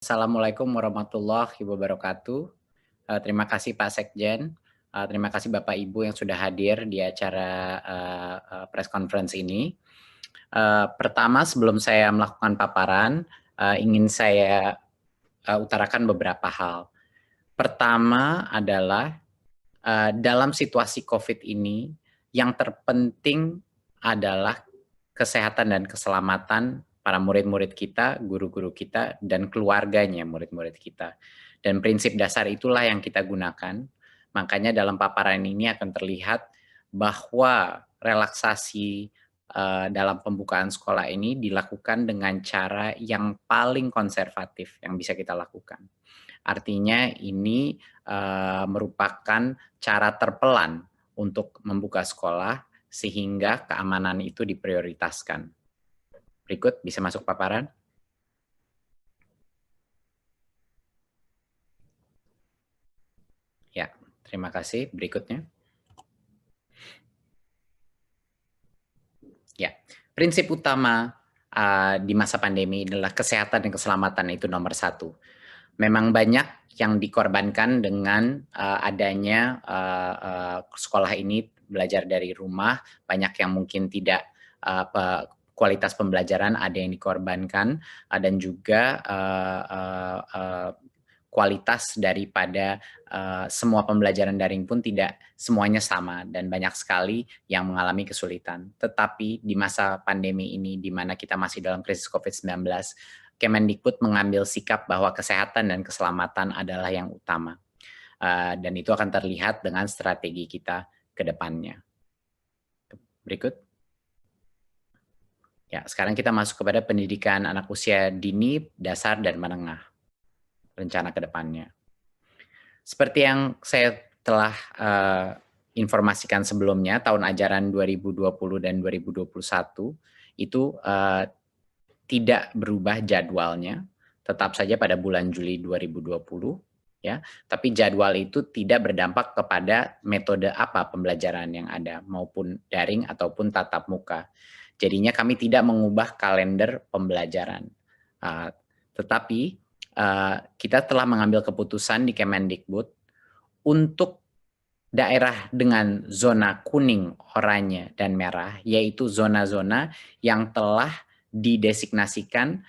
Assalamualaikum warahmatullahi wabarakatuh. Terima kasih Pak Sekjen, terima kasih Bapak Ibu yang sudah hadir di acara press conference ini. Pertama sebelum saya melakukan paparan, ingin saya utarakan beberapa hal. Pertama adalah dalam situasi COVID ini, yang terpenting adalah kesehatan dan keselamatan para murid-murid kita, guru-guru kita, dan keluarganya murid-murid kita. Dan prinsip dasar itulah yang kita gunakan. Makanya dalam paparan ini akan terlihat bahwa relaksasi dalam pembukaan sekolah ini dilakukan dengan cara yang paling konservatif yang bisa kita lakukan. Artinya ini merupakan cara terpelan untuk membuka sekolah sehingga keamanan itu diprioritaskan. Berikut bisa masuk paparan. Ya, terima kasih. Berikutnya. Ya, prinsip utama di masa pandemi adalah kesehatan dan keselamatan itu nomor satu. Memang banyak yang dikorbankan dengan adanya sekolah ini belajar dari rumah, banyak yang mungkin tidak kualitas pembelajaran ada yang dikorbankan, dan juga kualitas daripada semua pembelajaran daring pun tidak semuanya sama dan banyak sekali yang mengalami kesulitan. Tetapi di masa pandemi ini, di mana kita masih dalam krisis COVID-19, Kemendikbud mengambil sikap bahwa kesehatan dan keselamatan adalah yang utama. Dan itu akan terlihat dengan strategi kita ke depannya. Berikut. Ya, sekarang kita masuk kepada pendidikan anak usia dini, dasar, dan menengah. Rencana ke depannya. Seperti yang saya telah informasikan sebelumnya, tahun ajaran 2020 dan 2021 itu tidak berubah jadwalnya, tetap saja pada bulan Juli 2020, ya. Tapi jadwal itu tidak berdampak kepada metode apa pembelajaran yang ada, maupun daring ataupun tatap muka. Jadinya kami tidak mengubah kalender pembelajaran. Tetapi kita telah mengambil keputusan di Kemendikbud untuk daerah dengan zona kuning, oranye, dan merah, yaitu zona-zona yang telah didesignasikan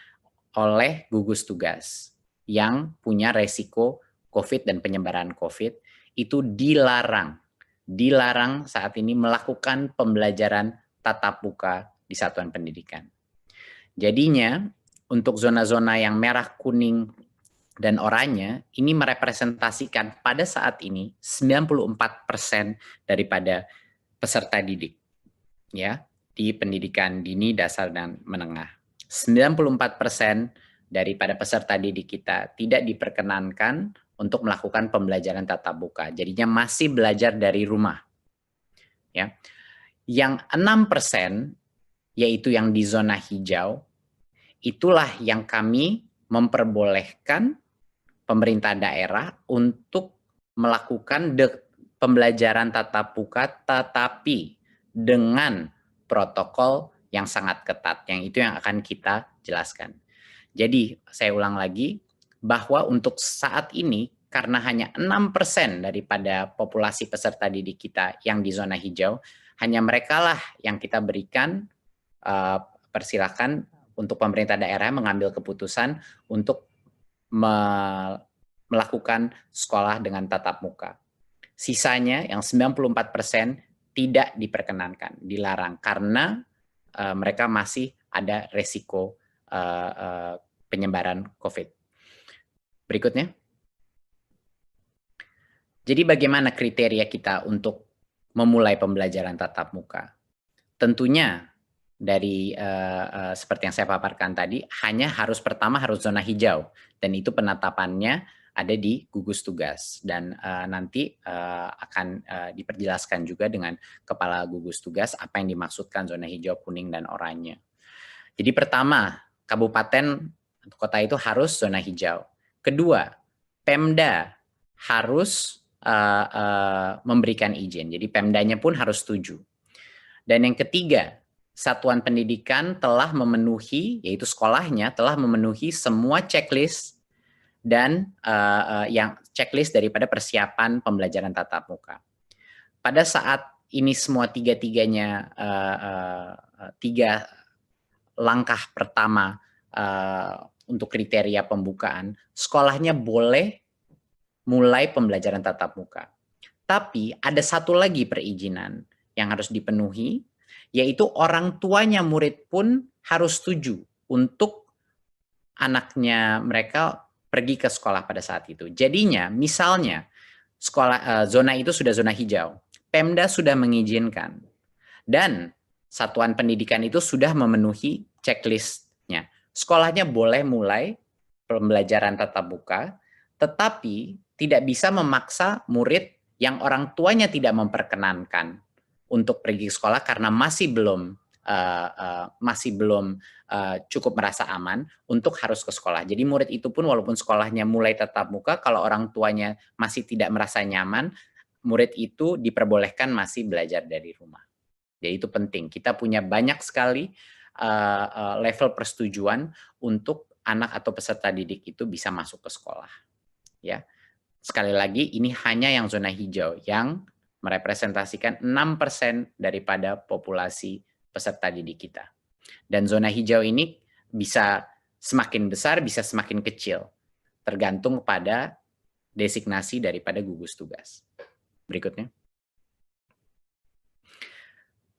oleh gugus tugas yang punya resiko COVID dan penyebaran COVID, itu dilarang saat ini melakukan pembelajaran tatap muka di satuan pendidikan. Jadinya untuk zona-zona yang merah, kuning, dan oranye ini merepresentasikan pada saat ini 94% daripada peserta didik, ya, di pendidikan dini, dasar, dan menengah. 94% daripada peserta didik kita tidak diperkenankan untuk melakukan pembelajaran tatap muka. Jadinya masih belajar dari rumah. Ya. Yang 6% yaitu yang di zona hijau, itulah yang kami memperbolehkan pemerintah daerah untuk melakukan pembelajaran tatap muka tetapi dengan protokol yang sangat ketat, yang itu yang akan kita jelaskan. Jadi saya ulang lagi bahwa untuk saat ini karena hanya 6% daripada populasi peserta didik kita yang di zona hijau, hanya mereka lah yang kita berikan persilakan untuk pemerintah daerah mengambil keputusan untuk melakukan sekolah dengan tatap muka. Sisanya yang 94% tidak diperkenankan, dilarang karena mereka masih ada resiko penyebaran COVID. Berikutnya. Jadi bagaimana kriteria kita untuk memulai pembelajaran tatap muka? Tentunya dari seperti yang saya paparkan tadi, pertama harus zona hijau, dan itu penetapannya ada di gugus tugas, dan nanti akan diperjelaskan juga dengan kepala gugus tugas apa yang dimaksudkan zona hijau, kuning, dan oranye. Jadi pertama, kabupaten kota itu harus zona hijau. Kedua, Pemda harus memberikan izin, jadi Pemdanya pun harus setuju. Dan yang ketiga, satuan pendidikan telah memenuhi, yaitu sekolahnya telah memenuhi semua checklist dan yang checklist daripada persiapan pembelajaran tatap muka. Pada saat ini semua tiga-tiganya, tiga langkah pertama untuk kriteria pembukaan, sekolahnya boleh mulai pembelajaran tatap muka. Tapi ada satu lagi perizinan yang harus dipenuhi, yaitu orang tuanya murid pun harus setuju untuk anaknya mereka pergi ke sekolah pada saat itu. Jadinya, misalnya sekolah zona itu sudah zona hijau, Pemda sudah mengizinkan, dan satuan pendidikan itu sudah memenuhi checklist-nya. Sekolahnya boleh mulai pembelajaran tatap muka, tetapi tidak bisa memaksa murid yang orang tuanya tidak memperkenankan untuk pergi ke sekolah karena masih belum cukup merasa aman untuk harus ke sekolah. Jadi murid itu pun walaupun sekolahnya mulai tatap muka, kalau orang tuanya masih tidak merasa nyaman, murid itu diperbolehkan masih belajar dari rumah. Jadi itu penting. Kita punya banyak sekali level persetujuan untuk anak atau peserta didik itu bisa masuk ke sekolah. Ya, sekali lagi ini hanya yang zona hijau yang merepresentasikan 6% daripada populasi peserta didik kita. Dan zona hijau ini bisa semakin besar, bisa semakin kecil, tergantung pada designasi daripada gugus tugas. Berikutnya.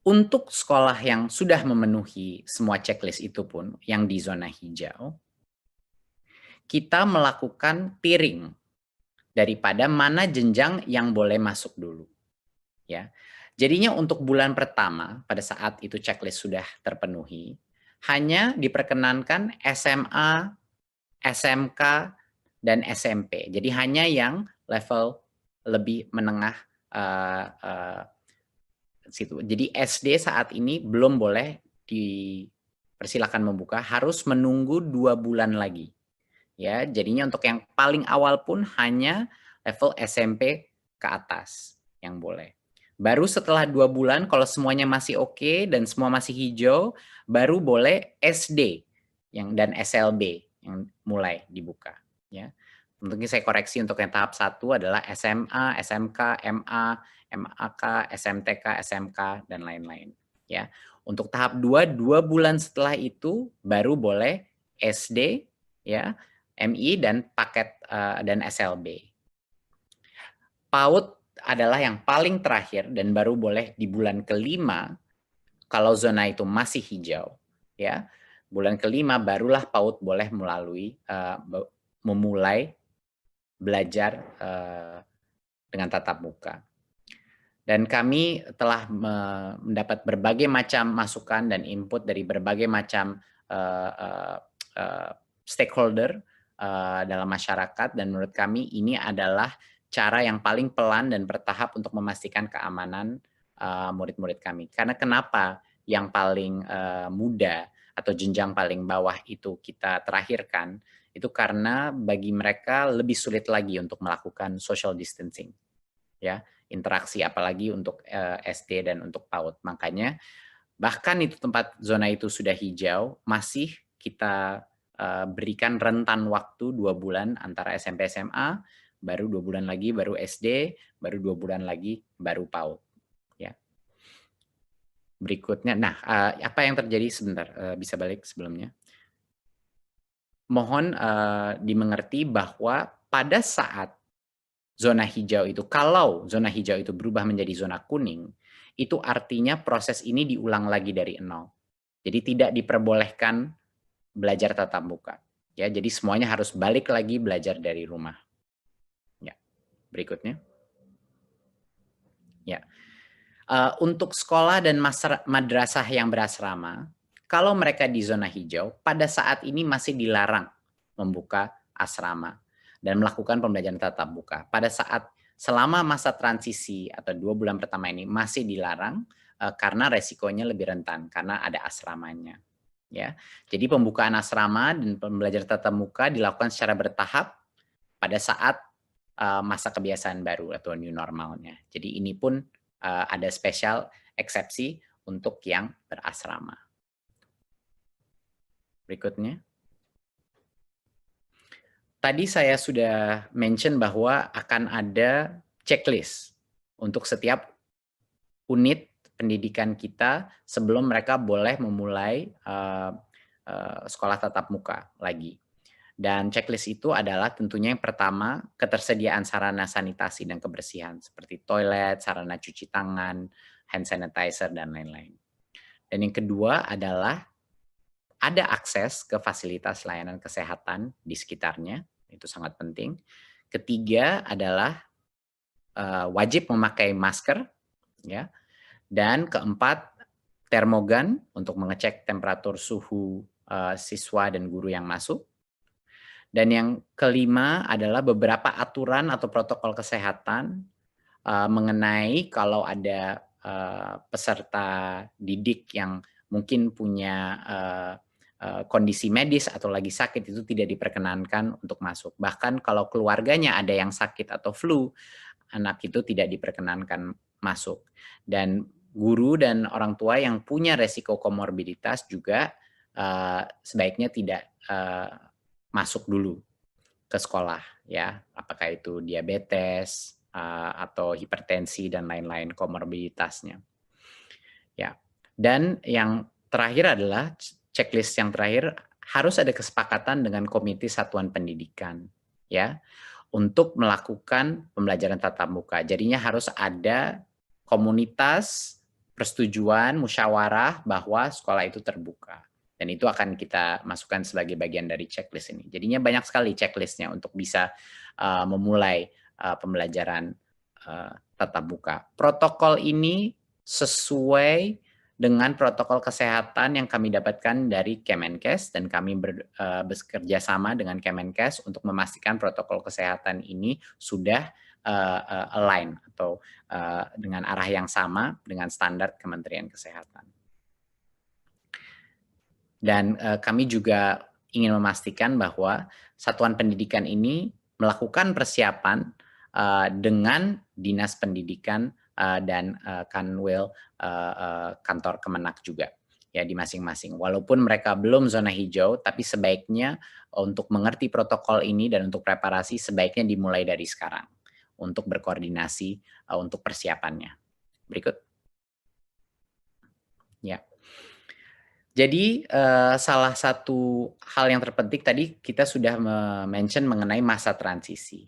Untuk sekolah yang sudah memenuhi semua checklist itu pun, yang di zona hijau, kita melakukan tiering daripada mana jenjang yang boleh masuk dulu. Ya, jadinya untuk bulan pertama, pada saat itu checklist sudah terpenuhi, hanya diperkenankan SMA, SMK, dan SMP. Jadi hanya yang level lebih menengah situ. Jadi SD saat ini belum boleh dipersilakan membuka, harus menunggu 2 bulan lagi. Ya, jadinya untuk yang paling awal pun hanya level SMP ke atas yang boleh. Baru setelah 2 bulan kalau semuanya masih oke dan semua masih hijau, baru boleh SD dan SLB yang mulai dibuka. Ya. Mungkin saya koreksi untuk yang tahap 1 adalah SMA, SMK, MA, MAK, SMTK, SMK, dan lain-lain. Ya. Untuk tahap 2, 2 bulan setelah itu baru boleh SD, ya, MI, dan paket dan SLB. PAUD adalah yang paling terakhir dan baru boleh di bulan kelima kalau zona itu masih hijau. Ya, bulan kelima barulah PAUD boleh memulai belajar dengan tatap muka. Dan kami telah mendapat berbagai macam masukan dan input dari berbagai macam stakeholder dalam masyarakat, dan menurut kami ini adalah cara yang paling pelan dan bertahap untuk memastikan keamanan murid-murid kami. Karena kenapa yang paling muda atau jenjang paling bawah itu kita terakhirkan, itu karena bagi mereka lebih sulit lagi untuk melakukan social distancing. Ya, interaksi apalagi untuk SD dan untuk PAUD. Makanya bahkan itu tempat zona itu sudah hijau, masih kita berikan rentan waktu 2 bulan antara SMP SMA, baru 2 bulan lagi baru SD, baru 2 bulan lagi baru PAUD. Ya. Berikutnya, nah apa yang terjadi sebentar, bisa balik sebelumnya. Mohon dimengerti bahwa pada saat zona hijau itu, kalau zona hijau itu berubah menjadi zona kuning, itu artinya proses ini diulang lagi dari nol. Jadi tidak diperbolehkan belajar tatap muka. Ya, jadi semuanya harus balik lagi belajar dari rumah. Ya, berikutnya. Ya, untuk sekolah dan madrasah yang berasrama, kalau mereka di zona hijau, pada saat ini masih dilarang membuka asrama dan melakukan pembelajaran tatap muka. Pada saat selama masa transisi atau 2 bulan pertama ini masih dilarang karena resikonya lebih rentan karena ada asramanya. Ya, jadi pembukaan asrama dan pembelajaran tatap muka dilakukan secara bertahap pada saat masa kebiasaan baru atau new normalnya. Jadi ini pun ada spesial eksepsi untuk yang berasrama. Berikutnya. Tadi saya sudah mention bahwa akan ada checklist untuk setiap unit pendidikan kita sebelum mereka boleh memulai sekolah tatap muka lagi. Dan checklist itu adalah tentunya yang pertama, ketersediaan sarana sanitasi dan kebersihan seperti toilet, sarana cuci tangan, hand sanitizer, dan lain-lain. Dan yang kedua adalah ada akses ke fasilitas layanan kesehatan di sekitarnya, itu sangat penting. Ketiga adalah wajib memakai masker, ya. Dan keempat, termogan untuk mengecek temperatur suhu siswa dan guru yang masuk. Dan yang kelima adalah beberapa aturan atau protokol kesehatan mengenai kalau ada peserta didik yang mungkin punya kondisi medis atau lagi sakit, itu tidak diperkenankan untuk masuk. Bahkan kalau keluarganya ada yang sakit atau flu, anak itu tidak diperkenankan masuk. Dan guru dan orang tua yang punya resiko komorbiditas juga sebaiknya tidak masuk dulu ke sekolah, ya. Apakah itu diabetes atau hipertensi dan lain-lain komorbiditasnya. Ya. Dan yang terakhir adalah checklist yang terakhir, harus ada kesepakatan dengan komite satuan pendidikan, ya, untuk melakukan pembelajaran tatap muka. Jadinya harus ada komunitas persetujuan musyawarah bahwa sekolah itu terbuka. Dan itu akan kita masukkan sebagai bagian dari checklist ini. Jadinya banyak sekali checklistnya untuk bisa memulai pembelajaran tatap muka. Protokol ini sesuai dengan protokol kesehatan yang kami dapatkan dari Kemenkes, dan kami bekerja sama dengan Kemenkes untuk memastikan protokol kesehatan ini sudah align atau dengan arah yang sama dengan standar Kementerian Kesehatan. Dan kami juga ingin memastikan bahwa satuan pendidikan ini melakukan persiapan dengan Dinas Pendidikan dan Kanwil kantor Kemenak juga, ya, di masing-masing. Walaupun mereka belum zona hijau, tapi sebaiknya untuk mengerti protokol ini dan untuk preparasi sebaiknya dimulai dari sekarang untuk berkoordinasi untuk persiapannya. Berikut. Ya. Jadi salah satu hal yang terpenting tadi kita sudah mention mengenai masa transisi.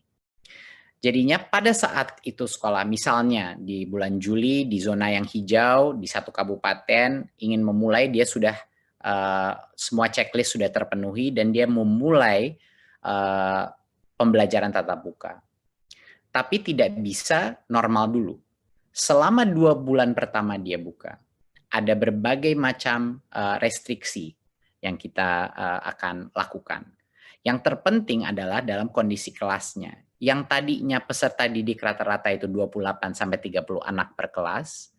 Jadinya pada saat itu sekolah, misalnya di bulan Juli di zona yang hijau di satu kabupaten ingin memulai, dia sudah semua checklist sudah terpenuhi dan dia memulai pembelajaran tatap muka. Tapi tidak bisa normal dulu. Selama 2 bulan pertama dia buka, ada berbagai macam restriksi yang kita akan lakukan. Yang terpenting adalah dalam kondisi kelasnya. Yang tadinya peserta didik rata-rata itu 28-30 anak per kelas,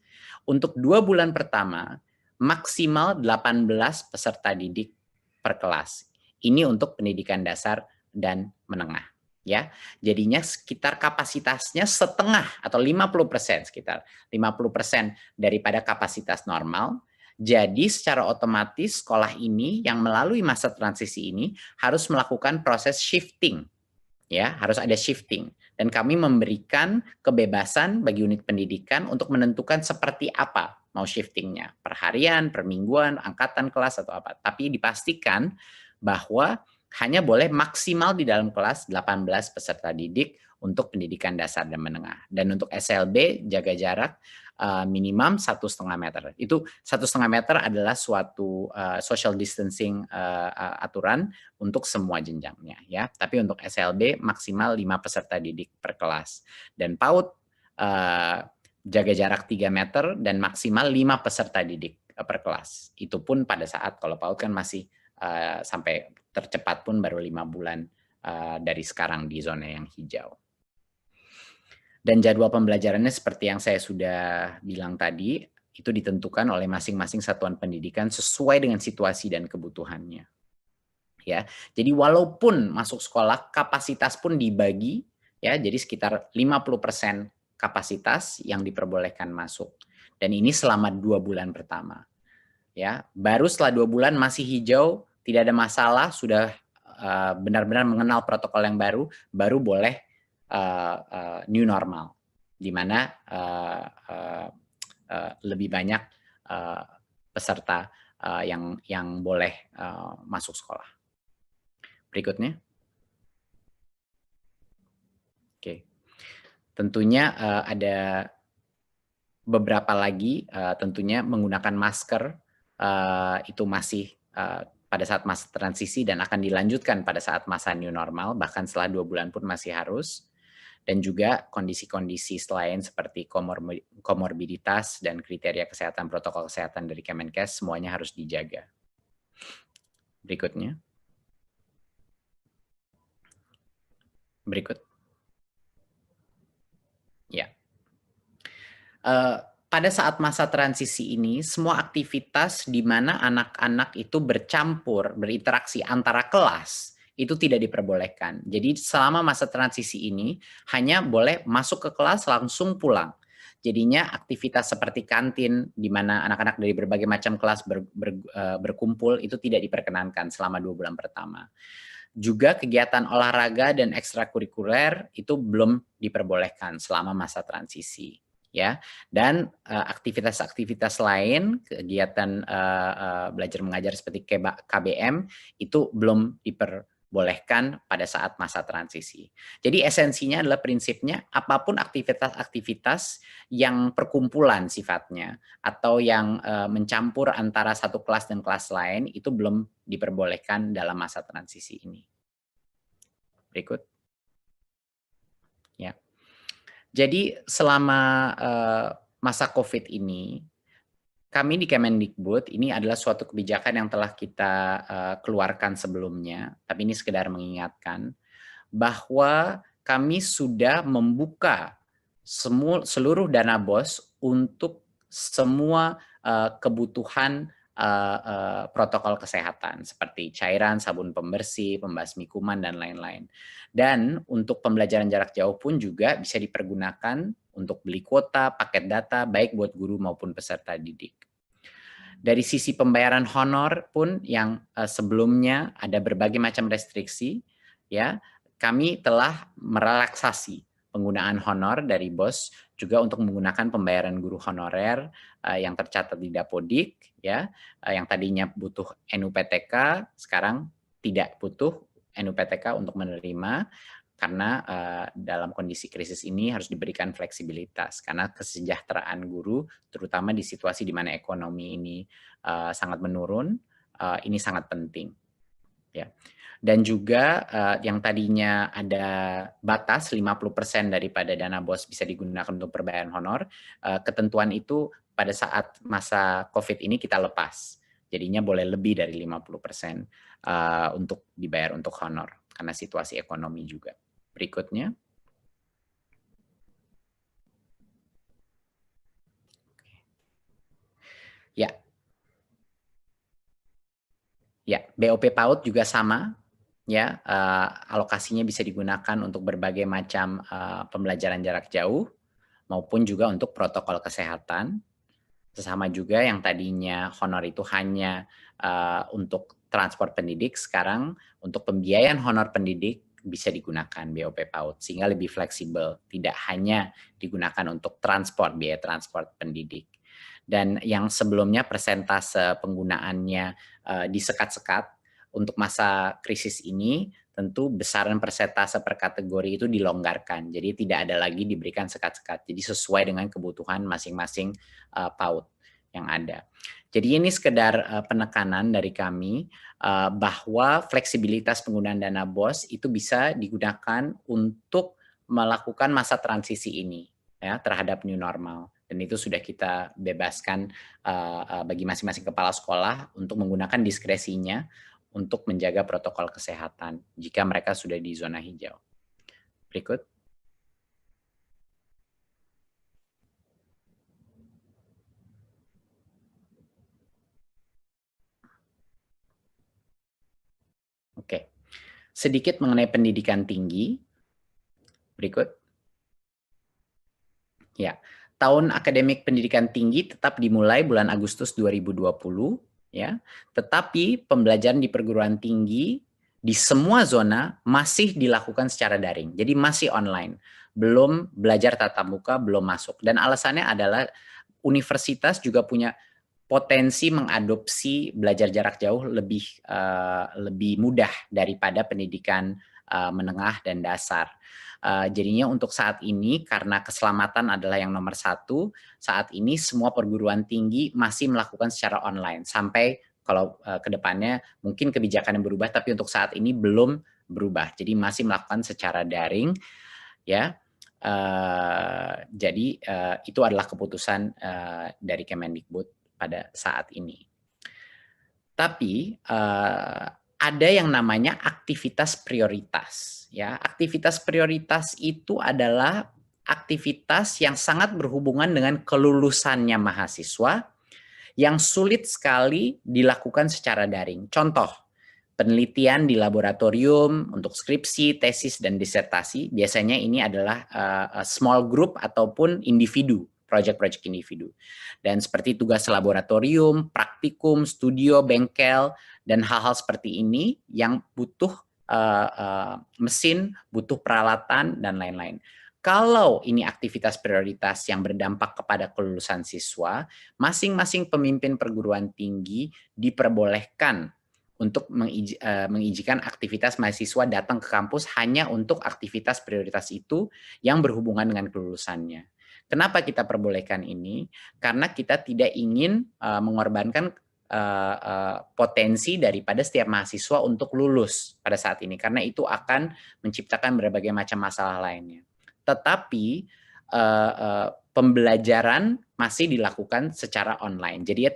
untuk 2 bulan pertama maksimal 18 peserta didik per kelas. Ini untuk pendidikan dasar dan menengah. Ya, jadinya sekitar kapasitasnya setengah atau 50%, sekitar 50% daripada kapasitas normal. Jadi secara otomatis sekolah ini yang melalui masa transisi ini harus melakukan proses shifting, ya, harus ada shifting. Dan kami memberikan kebebasan bagi unit pendidikan untuk menentukan seperti apa mau shiftingnya, per harian, per mingguan, angkatan kelas atau apa. Tapi dipastikan bahwa hanya boleh maksimal di dalam kelas 18 peserta didik untuk pendidikan dasar dan menengah. Dan untuk SLB jaga jarak minimum 1,5 meter. Itu 1,5 meter adalah suatu social distancing aturan untuk semua jenjangnya, ya. Tapi untuk SLB maksimal 5 peserta didik per kelas. Dan PAUD jaga jarak 3 meter dan maksimal 5 peserta didik per kelas. Itu pun pada saat kalau PAUD kan masih sampai tercepat pun baru 5 bulan dari sekarang di zona yang hijau. Dan jadwal pembelajarannya seperti yang saya sudah bilang tadi, itu ditentukan oleh masing-masing satuan pendidikan sesuai dengan situasi dan kebutuhannya. Ya, jadi walaupun masuk sekolah kapasitas pun dibagi, ya, jadi sekitar 50% kapasitas yang diperbolehkan masuk. Dan ini selama 2 bulan pertama. Ya, baru setelah 2 bulan masih hijau, tidak ada masalah, sudah benar-benar mengenal protokol yang baru boleh new normal, di mana lebih banyak peserta yang boleh masuk sekolah. Berikutnya. Oke. Tentunya ada beberapa lagi, tentunya menggunakan masker itu masih pada saat masa transisi dan akan dilanjutkan pada saat masa new normal, bahkan setelah 2 bulan pun masih harus. Dan juga kondisi-kondisi selain seperti komorbiditas dan kriteria kesehatan, protokol kesehatan dari Kemenkes semuanya harus dijaga. Berikutnya. Berikut. Ya. Pada saat masa transisi ini, semua aktivitas di mana anak-anak itu bercampur, berinteraksi antara kelas, itu tidak diperbolehkan. Jadi selama masa transisi ini, hanya boleh masuk ke kelas langsung pulang. Jadinya aktivitas seperti kantin, di mana anak-anak dari berbagai macam kelas berkumpul, itu tidak diperkenankan selama 2 bulan pertama. Juga kegiatan olahraga dan ekstrakurikuler itu belum diperbolehkan selama masa transisi. Ya, dan aktivitas-aktivitas lain, kegiatan belajar mengajar seperti KBM itu belum diperbolehkan pada saat masa transisi. Jadi esensinya adalah prinsipnya apapun aktivitas-aktivitas yang perkumpulan sifatnya atau yang mencampur antara satu kelas dan kelas lain itu belum diperbolehkan dalam masa transisi ini. Berikut. Ya. Jadi selama masa COVID ini, kami di Kemendikbud ini adalah suatu kebijakan yang telah kita keluarkan sebelumnya, tapi ini sekedar mengingatkan bahwa kami sudah membuka seluruh dana BOS untuk semua kebutuhan protokol kesehatan seperti cairan, sabun pembersih, pembasmi kuman, dan lain-lain. Dan untuk pembelajaran jarak jauh pun juga bisa dipergunakan untuk beli kuota, paket data, baik buat guru maupun peserta didik. Dari sisi pembayaran honor pun yang sebelumnya ada berbagai macam restriksi, ya kami telah merelaksasi penggunaan honor dari BOS juga untuk menggunakan pembayaran guru honorer yang tercatat di Dapodik, ya, yang tadinya butuh NUPTK, sekarang tidak butuh NUPTK untuk menerima, karena dalam kondisi krisis ini harus diberikan fleksibilitas, karena kesejahteraan guru, terutama di situasi di mana ekonomi ini sangat menurun, ini sangat penting. Ya. Dan juga yang tadinya ada batas 50% daripada dana BOS bisa digunakan untuk perbayaran honor, ketentuan itu pada saat masa COVID ini kita lepas. Jadinya boleh lebih dari 50% untuk dibayar untuk honor, karena situasi ekonomi juga. Berikutnya. Ya. Ya, BOP PAUD juga sama. Ya, alokasinya bisa digunakan untuk berbagai macam pembelajaran jarak jauh maupun juga untuk protokol kesehatan. Sama juga yang tadinya honor itu hanya untuk transport pendidik, sekarang untuk pembiayaan honor pendidik bisa digunakan BOP PAUD sehingga lebih fleksibel, tidak hanya digunakan untuk transport, biaya transport pendidik. Dan yang sebelumnya persentase penggunaannya disekat-sekat, untuk masa krisis ini tentu besaran persentase per kategori itu dilonggarkan. Jadi tidak ada lagi diberikan sekat-sekat. Jadi sesuai dengan kebutuhan masing-masing PAUD yang ada. Jadi ini sekedar penekanan dari kami bahwa fleksibilitas penggunaan dana BOS itu bisa digunakan untuk melakukan masa transisi ini ya terhadap new normal. Dan itu sudah kita bebaskan bagi masing-masing kepala sekolah untuk menggunakan diskresinya untuk menjaga protokol kesehatan jika mereka sudah di zona hijau. Berikut. Oke. Sedikit mengenai pendidikan tinggi. Berikut. Ya. Tahun akademik pendidikan tinggi tetap dimulai bulan Agustus 2020, ya. Tetapi pembelajaran di perguruan tinggi di semua zona masih dilakukan secara daring. Jadi masih online. Belum belajar tatap muka, belum masuk. Dan alasannya adalah universitas juga punya potensi mengadopsi belajar jarak jauh lebih mudah daripada pendidikan menengah dan dasar. Jadinya untuk saat ini karena keselamatan adalah yang nomor satu, saat ini semua perguruan tinggi masih melakukan secara online sampai kalau ke depannya mungkin kebijakan yang berubah, tapi untuk saat ini belum berubah. Jadi masih melakukan secara daring, ya. Jadi itu adalah keputusan dari Kemendikbud pada saat ini. Tapi ada yang namanya aktivitas prioritas. Ya, aktivitas prioritas itu adalah aktivitas yang sangat berhubungan dengan kelulusannya mahasiswa yang sulit sekali dilakukan secara daring. Contoh, penelitian di laboratorium untuk skripsi, tesis, dan disertasi. Biasanya ini adalah small group ataupun individu, project-project individu. Dan seperti tugas laboratorium, praktikum, studio, bengkel, dan hal-hal seperti ini yang butuh mesin, butuh peralatan, dan lain-lain. Kalau ini aktivitas prioritas yang berdampak kepada kelulusan siswa, masing-masing pemimpin perguruan tinggi diperbolehkan untuk mengizinkan aktivitas mahasiswa datang ke kampus hanya untuk aktivitas prioritas itu yang berhubungan dengan kelulusannya. Kenapa kita perbolehkan ini? Karena kita tidak ingin mengorbankan potensi daripada setiap mahasiswa untuk lulus pada saat ini, karena itu akan menciptakan berbagai macam masalah lainnya. Tetapi pembelajaran masih dilakukan secara online. Jadi ya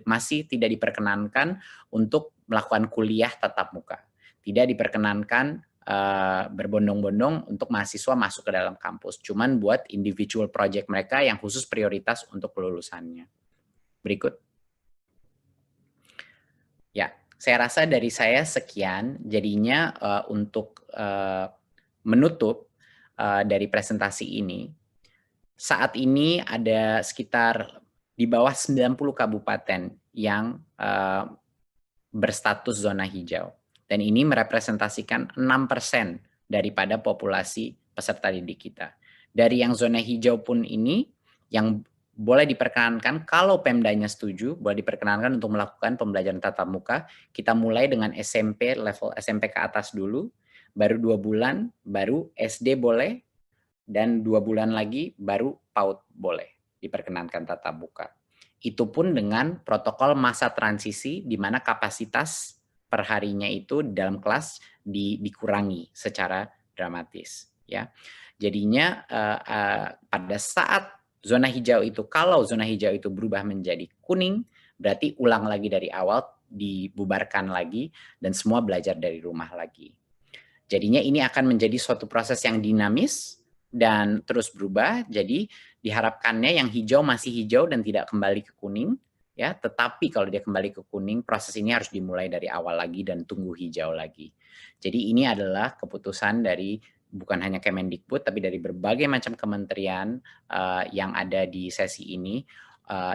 masih tidak diperkenankan untuk melakukan kuliah tatap muka. Tidak diperkenankan berbondong-bondong untuk mahasiswa masuk ke dalam kampus. Cuman buat individual project mereka yang khusus prioritas untuk kelulusannya. Berikut. Ya, saya rasa dari saya sekian. Jadinya untuk menutup dari presentasi ini, saat ini ada sekitar di bawah 90 kabupaten yang berstatus zona hijau. Dan ini merepresentasikan 6% daripada populasi peserta didik kita. Dari yang zona hijau pun ini, yang boleh diperkenankan, kalau Pemdanya setuju, boleh diperkenankan untuk melakukan pembelajaran tatap muka. Kita mulai dengan SMP, level SMP ke atas dulu, baru 2 bulan, baru SD boleh, dan 2 bulan lagi baru PAUD boleh diperkenankan tatap muka. Itu pun dengan protokol masa transisi di mana kapasitas perharinya itu dalam kelas dikurangi secara dramatis. Ya, jadinya pada saat zona hijau itu, kalau zona hijau itu berubah menjadi kuning, berarti ulang lagi dari awal, dibubarkan lagi, dan semua belajar dari rumah lagi. Jadinya ini akan menjadi suatu proses yang dinamis dan terus berubah. Jadi diharapkannya yang hijau masih hijau dan tidak kembali ke kuning, ya. Tetapi kalau dia kembali ke kuning, proses ini harus dimulai dari awal lagi dan tunggu hijau lagi. Jadi ini adalah keputusan dari bukan hanya Kemendikbud, tapi dari berbagai macam kementerian yang ada di sesi ini.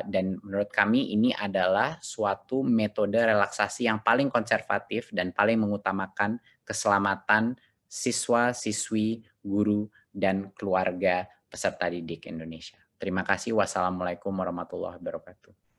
Dan menurut kami ini adalah suatu metode relaksasi yang paling konservatif dan paling mengutamakan keselamatan siswa, siswi, guru, dan keluarga peserta didik Indonesia. Terima kasih. Wassalamualaikum warahmatullahi wabarakatuh.